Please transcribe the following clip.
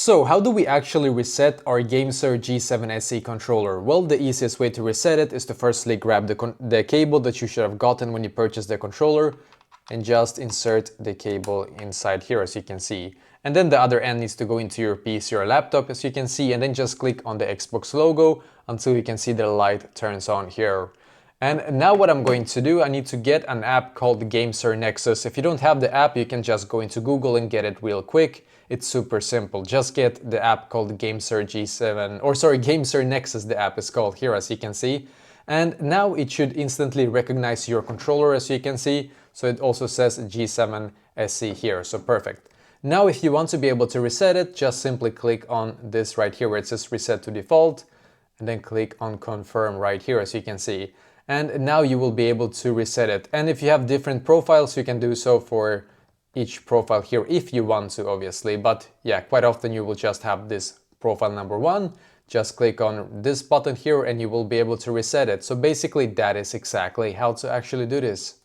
So how do we actually reset our GameSir G7SE controller? Well, the easiest way to reset it is to firstly grab the cable that you should have gotten when you purchased the controller and just insert the cable inside here, as you can see. And then the other end needs to go into your PC or laptop, as you can see, and then just click on the Xbox logo until you can see the light turns on here. And now what I'm going to do, I need to get an app called GameSir Nexus. If you don't have the app, you can just go into Google and get it real quick. It's super simple. Just get the app called GameSir GameSir Nexus, the app is called here, as you can see. And now it should instantly recognize your controller, as you can see. So it also says G7SE here, so perfect. Now if you want to be able to reset it, just simply click on this right here where it says reset to default, and then click on confirm right here, as you can see. And now you will be able to reset it. And if you have different profiles, you can do so for each profile here if you want to, obviously. But yeah, quite often you will just have this profile number 1. Just click on this button here and you will be able to reset it. So basically that is exactly how to actually do this.